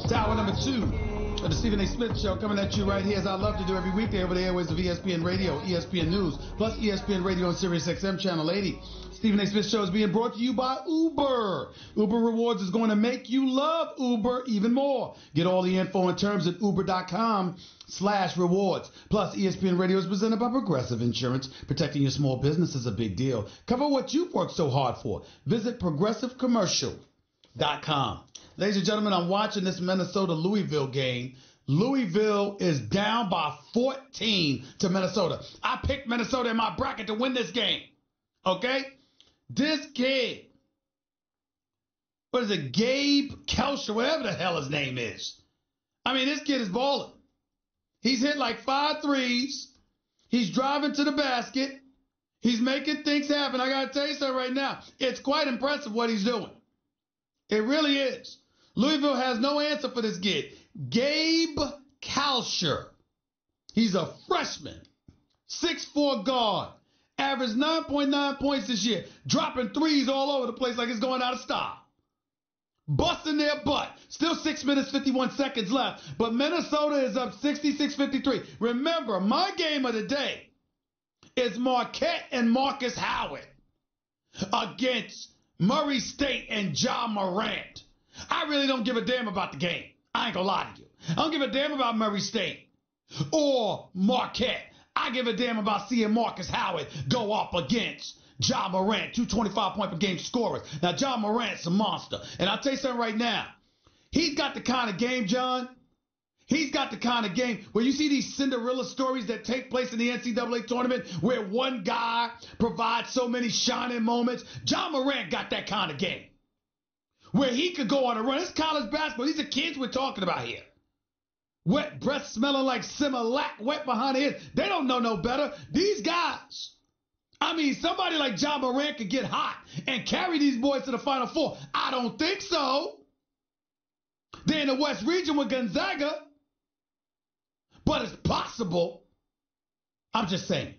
It's hour number 2 of the Stephen A. Smith Show, coming at you right here as I love to do every weekday over the airways of ESPN Radio, ESPN News, plus ESPN Radio and Sirius XM Channel 80. Stephen A. Smith Show is being brought to you by Uber. Uber Rewards is going to make you love Uber even more. Get all the info and terms at uber.com/rewards. Plus, ESPN Radio is presented by Progressive Insurance. Protecting your small business is a big deal. Cover what you've worked so hard for. Visit progressivecommercial.com. Ladies and gentlemen, I'm watching this Minnesota-Louisville game. Louisville is down by 14 to Minnesota. I picked Minnesota in my bracket to win this game. Okay? This kid, what is it, Gabe Kelcher, whatever the hell his name is. I mean, this kid is balling. He's hit like 5 threes. He's driving to the basket. He's making things happen. I got to tell you something right now. It's quite impressive what he's doing. It really is. Louisville has no answer for this kid. Gabe Kelcher. He's a freshman. 6'4" guard. Averaged 9.9 points this year. Dropping threes all over the place like it's going out of style. Busting their butt. Still 6 minutes, 51 seconds left. But Minnesota is up 66-53. Remember, my game of the day is Marquette and Marcus Howard against Murray State and Ja Morant. I really don't give a damn about the game. I ain't gonna lie to you. I don't give a damn about Murray State or Marquette. I give a damn about seeing Marcus Howard go up against Ja Morant, 225-point-per-game scorers. Now, Ja Morant's a monster. And I'll tell you something right now. He's got the kind of game, John. He's got the kind of game where you see these Cinderella stories that take place in the NCAA tournament where one guy provides so many shining moments. Ja Morant got that kind of game where he could go on a run. It's college basketball. These are kids we're talking about here. Wet breath smelling like Similac, wet behind the ears. They don't know no better. These guys, I mean, somebody like Ja Morant could get hot and carry these boys to the Final Four. I don't think so. They're in the West region with Gonzaga. But it's possible. I'm just saying.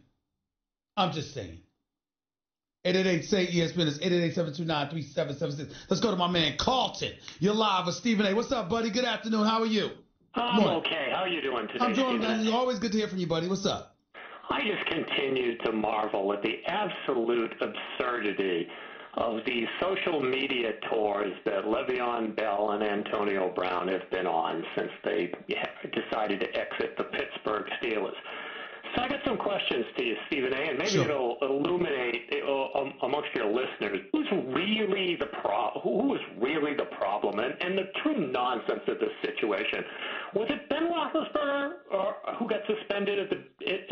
888-SAY-ESPN is 888-729-3776. Let's go to my man Carlton. You're live with Stephen A. What's up, buddy? Good afternoon. How are you? I'm okay. How are you doing today, I'm doing Stephen? It's always good to hear from you, buddy. What's up? I just continue to marvel at the absolute absurdity of the social media tours that Le'Veon Bell and Antonio Brown have been on since they decided to exit the Pittsburgh Steelers. So I got some questions to you, Stephen A., and maybe it'll illuminate amongst your listeners who is really the problem and the true nonsense of this situation. Was it Ben Roethlisberger who got suspended at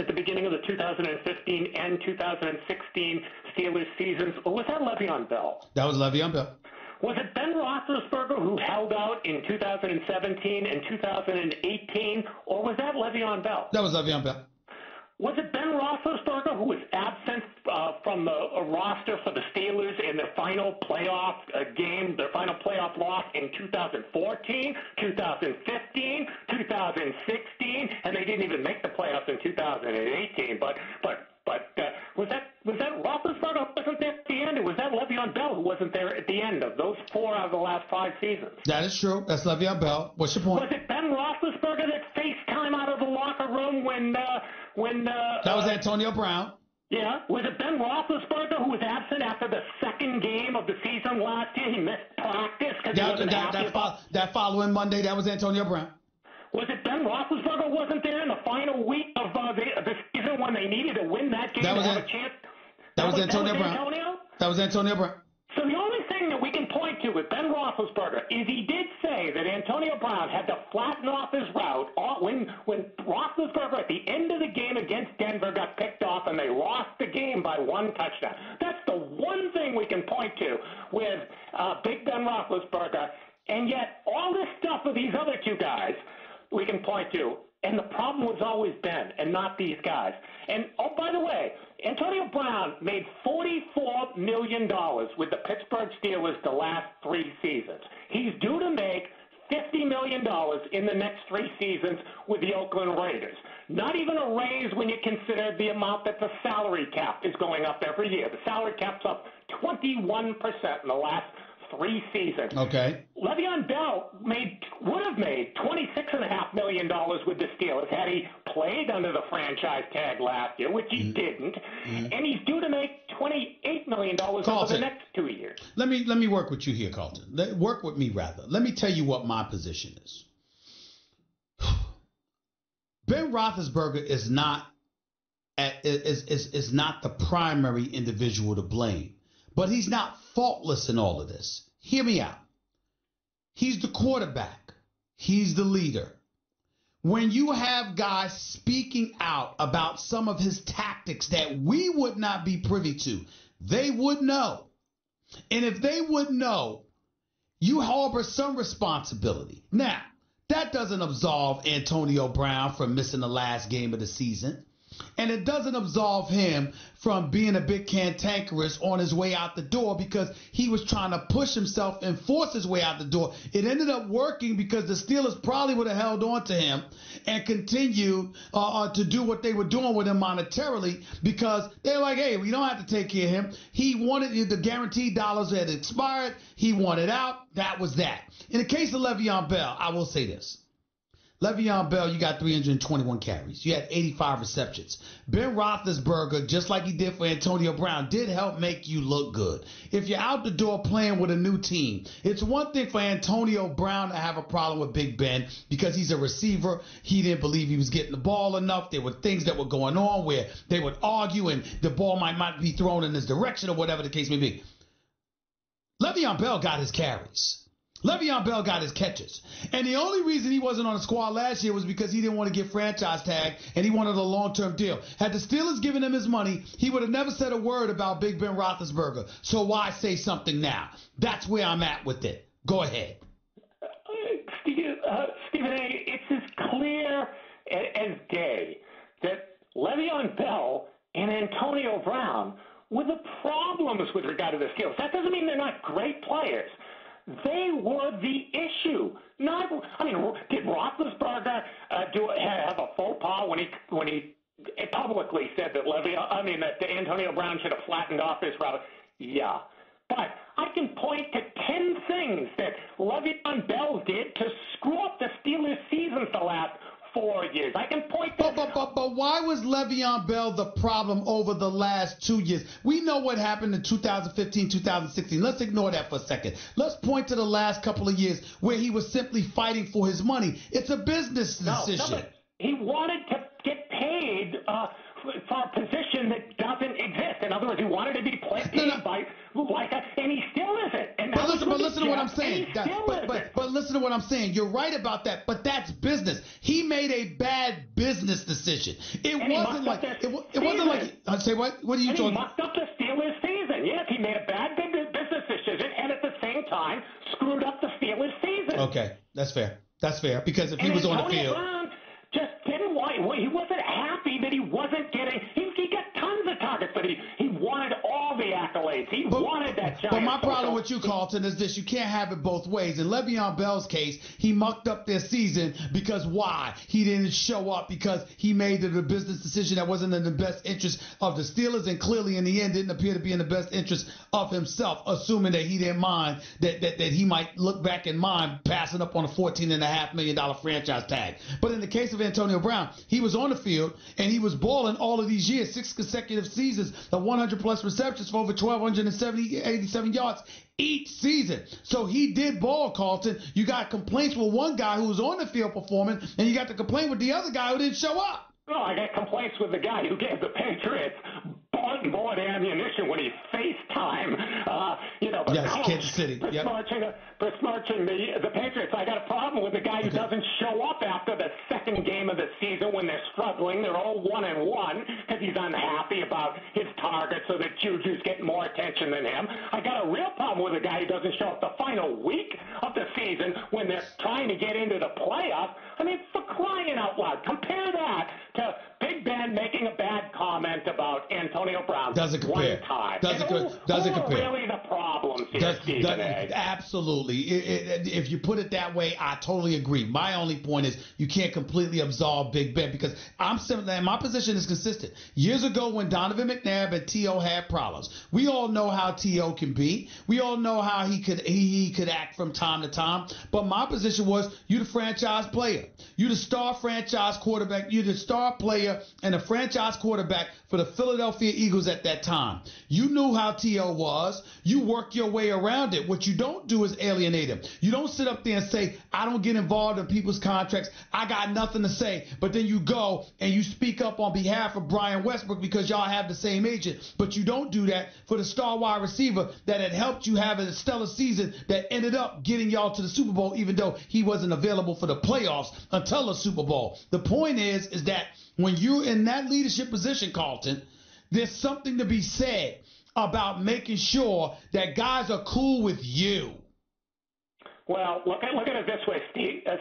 the beginning of the 2015 and 2016 Steelers seasons, or was that Le'Veon Bell? That was Le'Veon Bell. Was it Ben Roethlisberger who held out in 2017 and 2018, or was that Le'Veon Bell? That was Le'Veon Bell. Was it Ben Roethlisberger who was absent from the roster for the Steelers in their final playoff game, their final playoff loss in 2014, 2015, 2016, and they didn't even make the playoffs in 2018? But was that Roethlisberger who wasn't there at the end, or was that Le'Veon Bell who wasn't there at the end of those 4 out of the last 5 seasons? That is true. That's Le'Veon Bell. What's your point? Was it Ben Roethlisberger that faced time out of the locker room when that was Antonio Brown. Yeah. Was it Ben Roethlisberger who was absent after the second game of the season last year? He missed practice because he wasn't happy that following Monday, that was Antonio Brown. Was it Ben Roethlisberger who wasn't there in the final week of the season when they needed to win that game to have a chance? That was Antonio Brown. That was Antonio Brown. So the only thing that we can point to with Ben Roethlisberger is he did say that Antonio Brown had to flatten off his route when Roethlisberger at the end of the game against Denver got picked off and they lost the game by 1 touchdown. That's the one thing we can point to with Big Ben Roethlisberger. And yet all this stuff with these other 2 guys we can point to. And the problem was always Ben and not these guys. And, oh, by the way, Antonio Brown made $44 million with the Pittsburgh Steelers the last 3 seasons. He's due to make $50 million in the next 3 seasons with the Oakland Raiders. Not even a raise when you consider the amount that the salary cap is going up every year. The salary cap's up 21% in the last 3 seasons. Okay. Le'Veon Bell would have made $26.5 million with the Steelers had he played under the franchise tag last year, which he didn't, and he's due to make $28 million over the next 2 years. Let me work with you here, Carlton. Work with me, rather. Let me tell you what my position is. Ben Roethlisberger is not the primary individual to blame, but he's not faultless in all of this. Hear me out. He's the quarterback. He's the leader. When you have guys speaking out about some of his tactics that we would not be privy to, they would know. And if they would know, you harbor some responsibility. Now, that doesn't absolve Antonio Brown from missing the last game of the season. And it doesn't absolve him from being a bit cantankerous on his way out the door because he was trying to push himself and force his way out the door. It ended up working because the Steelers probably would have held on to him and continued to do what they were doing with him monetarily because they're like, hey, we don't have to take care of him. He wanted the guaranteed dollars had expired. He wanted out. That was that. In the case of Le'Veon Bell, I will say this. Le'Veon Bell, you got 321 carries. You had 85 receptions. Ben Roethlisberger, just like he did for Antonio Brown, did help make you look good. If you're out the door playing with a new team, it's one thing for Antonio Brown to have a problem with Big Ben because he's a receiver. He didn't believe he was getting the ball enough. There were things that were going on where they would argue and the ball might not be thrown in his direction or whatever the case may be. Le'Veon Bell got his carries. Le'Veon Bell got his catches. And the only reason he wasn't on the squad last year was because he didn't want to get franchise tag and he wanted a long-term deal. Had the Steelers given him his money, he would have never said a word about Big Ben Roethlisberger. So why say something now? That's where I'm at with it. Go ahead. Stephen A., it's as clear as day that Le'Veon Bell and Antonio Brown were the problems with regard to the Steelers. That doesn't mean they're not great players. They were the issue. Did Roethlisberger have a faux pas when he publicly said that Antonio Brown should have flattened off his route? Yeah. But I can point to 10 things that Le'Veon Bell did to screw up the Steelers' seasons the last 4 years. I can point to... But why was Le'Veon Bell the problem over the last 2 years? We know what happened in 2015, 2016. Let's ignore that for a second. Let's point to the last couple of years where he was simply fighting for his money. It's a business decision. No, but he wanted to get paid for a position that doesn't exist. In other words, he wanted to be paid and he still isn't. And but listen to what I'm saying. But listen to what I'm saying. You're right about that, but that's business. He made a bad business decision. It wasn't like say what? What are you talking? He mucked up the Steelers' season. Yes, he made a bad business decision, and at the same time screwed up the Steelers' season. Okay, that's fair. That's fair because if he was on the field. Brown just didn't want. He wasn't happy that he wasn't getting. He got tons of targets, but he wanted all the accolades. He wanted that giant. But my problem with you, Carlton, is this: you can't have it both ways. In Le'Veon Bell's case, he mucked up their season because why? He didn't show up because he made it a business decision that wasn't in the best interest of the Steelers, and clearly in the end didn't appear to be in the best interest of himself, assuming that he didn't mind that he might look back in mind passing up on a $14.5 million franchise tag. But in the case of Antonio Brown, he was on the field and he was balling all of these years, 6 consecutive seasons of 100-plus receptions for over 1,287 yards each season. So he did ball, Carlton. You got complaints with one guy who was on the field performing, and you got the complaint with the other guy who didn't show up. No, I got complaints with the guy who gave the Patriots board ammunition when he FaceTime, Kansas City. besmirching the Patriots. I got a problem with the guy who doesn't show up after the second game of the season when they're struggling. They're all 1-1 because he's unhappy about his target, so that Juju's getting more attention than him. I got a real problem with a guy who doesn't show up the final week of the season when they're trying to get into the playoffs. I mean, for crying out loud, compare that to Big Big Ben making a bad comment about Antonio Brown Doesn't compare. one time. Doesn't who compare. are really the problems here, Stephen A? Absolutely. If you put it that way, I totally agree. My only point is you can't completely absolve Big Ben because my position is consistent. Years ago when Donovan McNabb and T.O. had problems, we all know how T.O. can be. We all know how he could act from time to time. But my position was you the franchise player. You the star franchise quarterback. You the star player and a franchise quarterback for the Philadelphia Eagles at that time. You knew how T.O. was. You work your way around it. What you don't do is alienate him. You don't sit up there and say, I don't get involved in people's contracts. I got nothing to say. But then you go and you speak up on behalf of Brian Westbrook because y'all have the same agent. But you don't do that for the star wide receiver that had helped you have a stellar season that ended up getting y'all to the Super Bowl, even though he wasn't available for the playoffs until the Super Bowl. The point is that when you're in that leadership position, Carlton, there's something to be said about making sure that guys are cool with you. Well, look at it this way,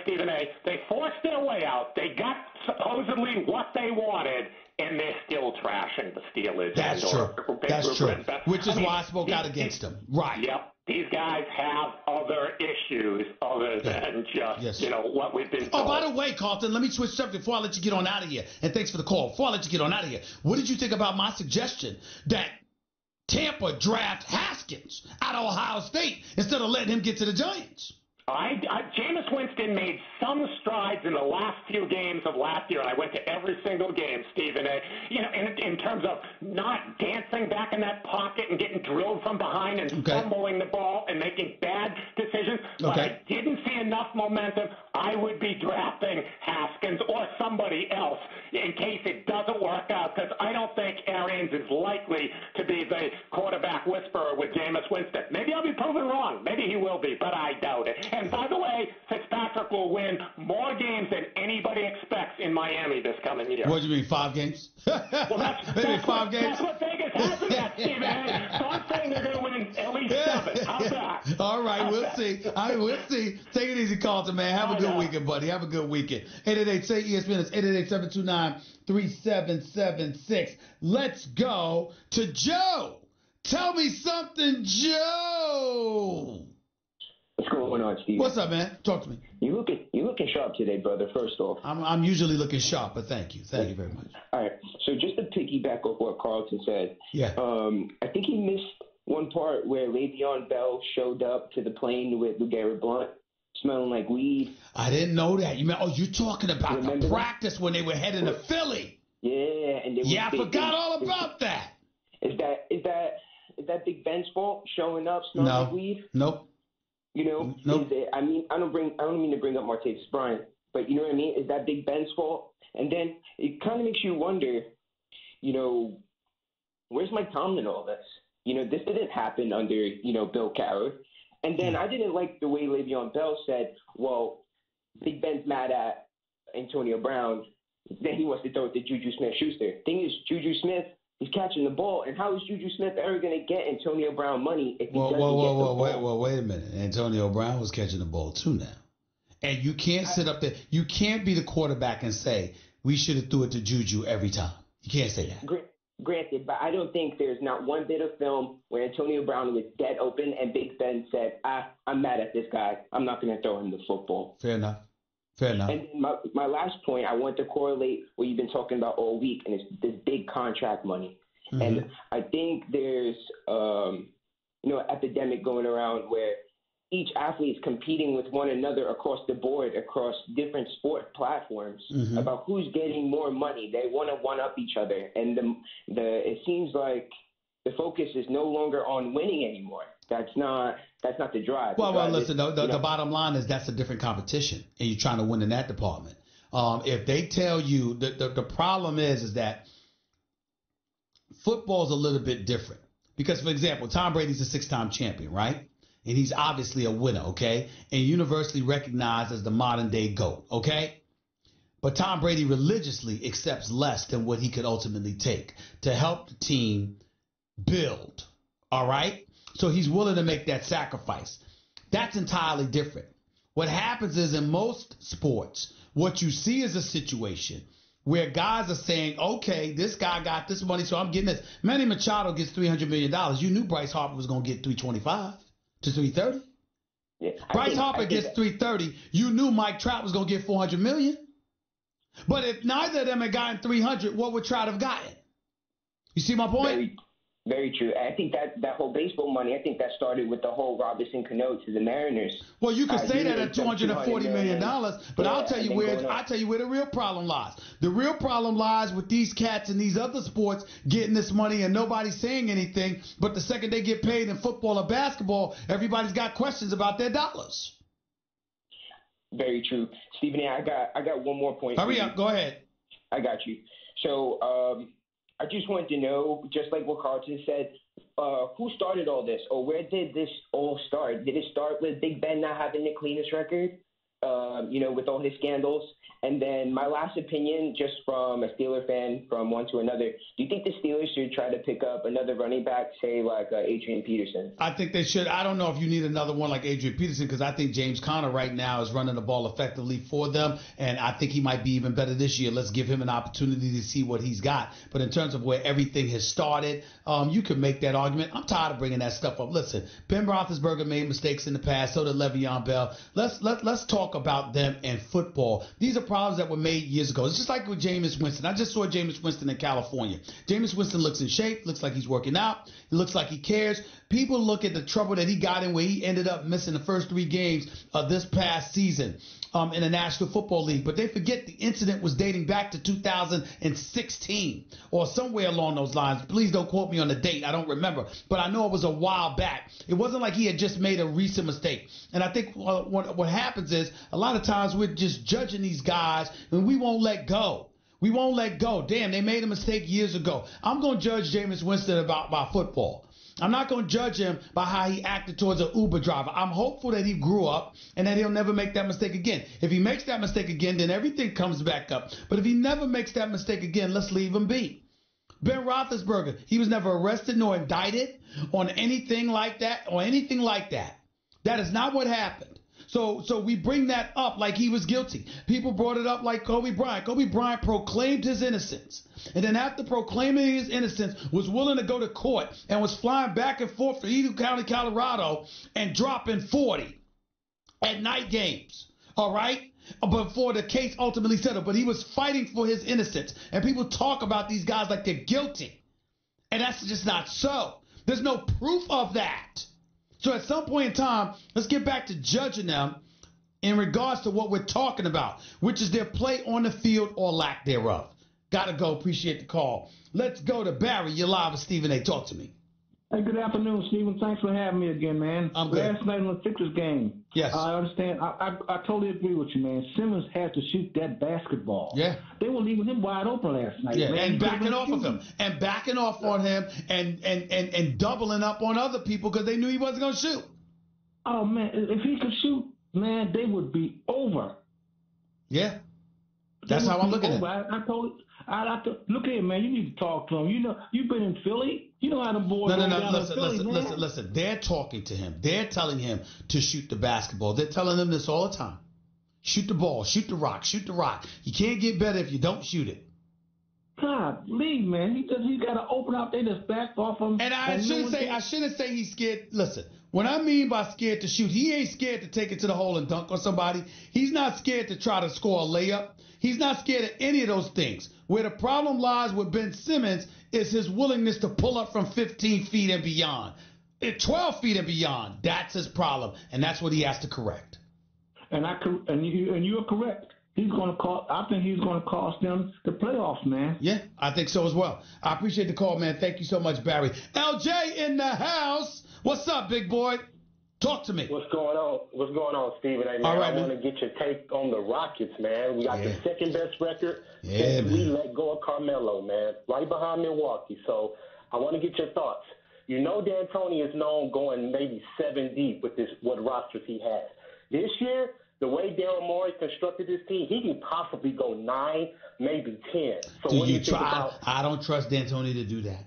Stephen A. They forced their way out. They got supposedly what they wanted, and they're still trashing the Steelers. That's true. That's true. Which is why I spoke out against them. Right. Yep. These guys have other issues other than just, what we've been told. Oh, by the way, Carlton, let me switch subject before I let you get on out of here. And thanks for the call. Before I let you get on out of here, what did you think about my suggestion that Tampa draft Haskins out of Ohio State instead of letting him get to the Giants? Jameis Winston made some strides in the last few games of last year, and I went to every single game, Stephen A. In terms of not dancing back in that pocket and getting drilled from behind and fumbling the ball and making bad decisions. But I didn't see enough momentum. I would be drafting Haskins or somebody else in case it doesn't work out, because I don't think Arians is likely to be the quarterback whisperer with Jameis Winston. Maybe I'll be proven wrong. Maybe he will be, but I doubt it. And by the way, Fitzpatrick will win more games than anybody expects in Miami this coming year. What do you mean, 5 games? Well, that's 5 games? That's what Vegas has it at, Stephen A. So I'm saying they're going to win at least 7. How's that? All right, we'll see. We'll see. Take it easy, Carlton, man. Have a good weekend, buddy. Have a good weekend. 888-SAY-ESPN. It's 888-729-3776. Let's go to Joe. Tell me something, Joe. What's going on, Steve? What's up, man? Talk to me. You looking sharp today, brother. First off, I'm usually looking sharp, but thank you very much. All right. So just to piggyback off what Carlton said, I think he missed one part where Le'Veon Bell showed up to the plane with LeGarrette Blount, smelling like weed. I didn't know that. You're talking about the practice when they were heading to Philly. Yeah, and I forgot all about that. Is that Big Ben's fault showing up smelling like weed? Nope. Nope. I don't mean to bring up Martavis Bryant, but you know what I mean? Is that Big Ben's fault? And then it kind of makes you wonder, where's Mike Tomlin in all this? This didn't happen under, Bill Cowher. And then I didn't like the way Le'Veon Bell said, well, Big Ben's mad at Antonio Brown. Then he wants to throw it to Juju Smith-Schuster. Thing is, Juju Smith, he's catching the ball, and how is Juju Smith ever going to get Antonio Brown money if he doesn't get the ball? Wait a minute. Antonio Brown was catching the ball too now. And you can't sit up there. You can't be the quarterback and say, we should have threw it to Juju every time. You can't say that. Granted, but I don't think there's not one bit of film where Antonio Brown was dead open and Big Ben said, I'm mad at this guy. I'm not going to throw him the football. Fair enough. And then my last point, I want to correlate what you've been talking about all week, and it's this big contract money. Mm-hmm. And I think there's, an epidemic going around where each athlete is competing with one another across the board, across different sport platforms, about who's getting more money. They want to one-up each other. And it seems like the focus is no longer on winning anymore. That's not the drive. Well, listen, the bottom line is that's a different competition, and you're trying to win in that department. If they tell you the problem is that football is a little bit different because, for example, Tom Brady's a 6-time champion, right? And he's obviously a winner, okay? And universally recognized as the modern-day GOAT, okay? But Tom Brady religiously accepts less than what he could ultimately take to help the team build, all right? So he's willing to make that sacrifice. That's entirely different. What happens is in most sports, what you see is a situation where guys are saying, okay, this guy got this money, so I'm getting this. Manny Machado gets $300 million. You knew Bryce Harper was going to get 325 to 330. Yeah, Bryce Harper gets 330. You knew Mike Trout was going to get 400 million. But if neither of them had gotten 300, what would Trout have gotten? You see my point? Very, very true. I think that whole baseball money, I think that started with the whole Robinson Cano to the Mariners. Well, you could say that at $240 million, but yeah, I'll tell you where the real problem lies. The real problem lies with these cats and these other sports getting this money and nobody's saying anything. But the second they get paid in football or basketball, everybody's got questions about their dollars. Very true, Stephen. I got one more point. Hurry up, go ahead. I got you. So I just wanted to know, just like what Carlton said, who started all this, or where did this all start? Did it start with Big Ben not having the cleanest record, with all his scandals? And then my last opinion, just from a Steeler fan from one to another, do you think the Steelers should try to pick up another running back, say like Adrian Peterson? I think they should. I don't know if you need another one like Adrian Peterson, because I think James Conner right now is running the ball effectively for them, and I think he might be even better this year. Let's give him an opportunity to see what he's got. But in terms of where everything has started, you can make that argument. I'm tired of bringing that stuff up. Listen, Ben Roethlisberger made mistakes in the past. So did Le'Veon Bell. Let's talk about them and football. These are problems that were made years ago. It's just like with Jameis Winston. I just saw Jameis Winston in California. Jameis Winston looks in shape, looks like he's working out. He looks like he cares. People look at the trouble that he got in where he ended up missing the first 3 games of this past season in the National Football League. But they forget the incident was dating back to 2016 or somewhere along those lines. Please don't quote me on the date. I don't remember. But I know it was a while back. It wasn't like he had just made a recent mistake. And I think what happens is a lot of times we're just judging these guys and we won't let go. We won't let go. Damn, they made a mistake years ago. I'm going to judge Jameis Winston about football. I'm not going to judge him by how he acted towards an Uber driver. I'm hopeful that he grew up and that he'll never make that mistake again. If he makes that mistake again, then everything comes back up. But if he never makes that mistake again, let's leave him be. Ben Roethlisberger, he was never arrested nor indicted on anything like that or anything like that. That is not what happened. So we bring that up like he was guilty. People brought it up like Kobe Bryant. Kobe Bryant proclaimed his innocence. And then after proclaiming his innocence, was willing to go to court and was flying back and forth to Eagle County, Colorado, and dropping 40 at night games. All right? Before the case ultimately settled. But he was fighting for his innocence. And people talk about these guys like they're guilty. And that's just not so. There's no proof of that. So at some point in time, let's get back to judging them in regards to what we're talking about, which is their play on the field or lack thereof. Gotta go. Appreciate the call. Let's go to Barry. You're live with Stephen A. Talk to me. Hey, good afternoon, Stephen. Thanks for having me again, man. I'm good. Last night in the Sixers game, yes, I understand. I totally agree with you, man. Simmons had to shoot that basketball. Yeah. They were leaving him wide open last night. Yeah, man. and backing off of him. And backing off on him and doubling up on other people because they knew he wasn't going to shoot. Oh, man, if he could shoot, man, they would be over. Yeah. That's how I'm looking at it. I told look here, man, you need to talk to him. You know, you've been in Philly. You know how the boys go down in Philly, man. Listen. They're talking to him. They're telling him to shoot the basketball. They're telling him this all the time. Shoot the ball. Shoot the rock. Shoot the rock. You can't get better if you don't shoot it. God, leave, man. He got to open up. They just backed off him. And I shouldn't say he's scared. Listen, what I mean by scared to shoot, he ain't scared to take it to the hole and dunk on somebody. He's not scared to try to score a layup. He's not scared of any of those things. Where the problem lies with Ben Simmons is his willingness to pull up from 15 feet and beyond. At 12 feet and beyond, that's his problem, and that's what he has to correct. And you're correct. I think he's going to cost them the playoffs, man. Yeah, I think so as well. I appreciate the call, man. Thank you so much, Barry. LJ in the house. What's up, big boy? Talk to me. What's going on, Stephen? Hey, man, all right, I want to get your take on the Rockets, man. We got the second best record since we let go of Carmelo, man, right behind Milwaukee. So I want to get your thoughts. You know D'Antoni is known going maybe 7 deep with what rosters he has. This year, the way Daryl Morey constructed this team, he can possibly go 9, maybe 10. So what do you think about? I don't trust D'Antoni to do that.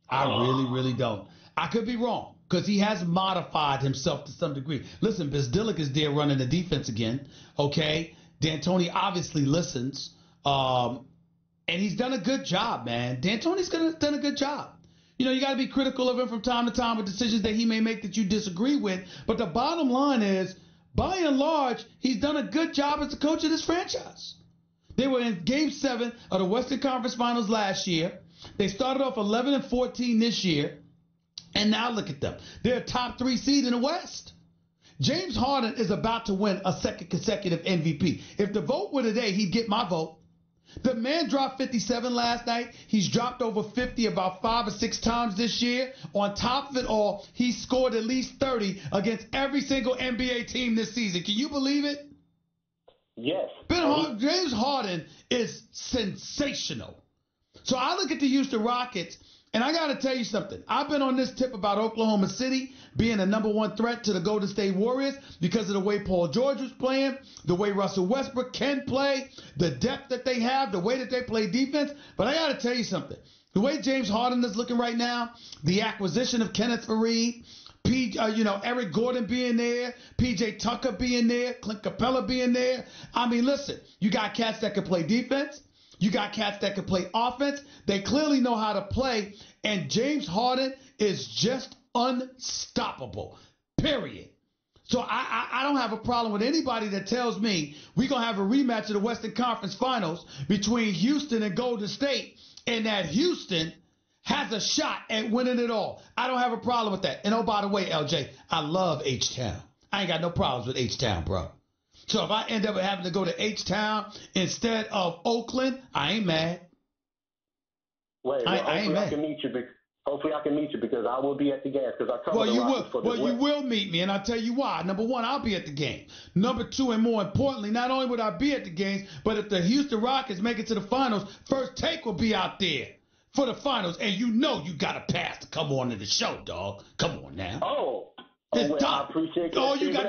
I really, really don't. I could be wrong because he has modified himself to some degree. Listen, Bizdilic is there running the defense again, okay? D'Antoni obviously listens. And he's done a good job, man. D'Antoni's done a good job. You know, you got to be critical of him from time to time with decisions that he may make that you disagree with. But the bottom line is, by and large, he's done a good job as the coach of this franchise. They were in Game 7 of the Western Conference Finals last year. They started off 11-14 this year. And now look at them. They're a top 3 seed in the West. James Harden is about to win a second consecutive MVP. If the vote were today, he'd get my vote. The man dropped 57 last night. He's dropped over 50 about 5 or 6 times this year. On top of it all, he scored at least 30 against every single NBA team this season. Can you believe it? Yes. James Harden is sensational. So I look at the Houston Rockets, and I got to tell you something. I've been on this tip about Oklahoma City being a number 1 threat to the Golden State Warriors because of the way Paul George was playing, the way Russell Westbrook can play, the depth that they have, the way that they play defense. But I got to tell you something. The way James Harden is looking right now, the acquisition of Kenneth Faried, Eric Gordon being there, P.J. Tucker being there, Clint Capella being there. I mean, listen, you got cats that can play defense. You got cats that can play offense. They clearly know how to play. And James Harden is just unstoppable, period. So I don't have a problem with anybody that tells me we're going to have a rematch of the Western Conference Finals between Houston and Golden State, and that Houston has a shot at winning it all. I don't have a problem with that. And, oh, by the way, LJ, I love H-Town. I ain't got no problems with H-Town, bro. So if I end up having to go to H-Town instead of Oakland, I ain't mad. I ain't mad. Hopefully I can meet you because I will be at the games because I cover the Rockets for the West. You will meet me, and I'll tell you why. Number 1, I'll be at the game. Number 2, and more importantly, not only would I be at the games, but if the Houston Rockets make it to the finals, First Take will be out there for the finals. And you know you got a pass to come on to the show, dog. Come on now. It's done. I appreciate that. All you got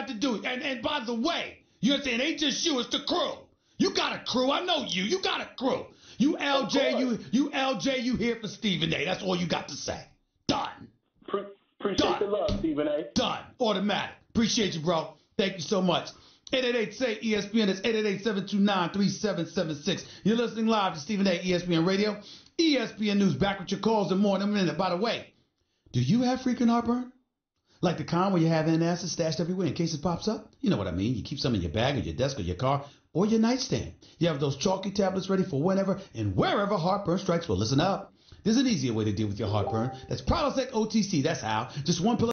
to do. And by the way, you understand, it ain't just you, it's the crew. You got a crew. I know you. You got a crew. You LJ, you here for Stephen A. That's all you got to say. Done. Appreciate the love, Stephen A. Done. Automatic. Appreciate you, bro. Thank you so much. 888-SAY-ESPN. It's 888-729-3776. You're listening live to Stephen A. ESPN Radio. ESPN News. Back with your calls in more in a minute. By the way, do you have frequent heartburn? Like the kind where you have antacids stashed everywhere in case it pops up? You know what I mean. You keep some in your bag or your desk or your car or your nightstand. You have those chalky tablets ready for whenever and wherever heartburn strikes. Well, listen up. There's an easier way to deal with your heartburn. That's Prilosec OTC. That's how. Just one pill.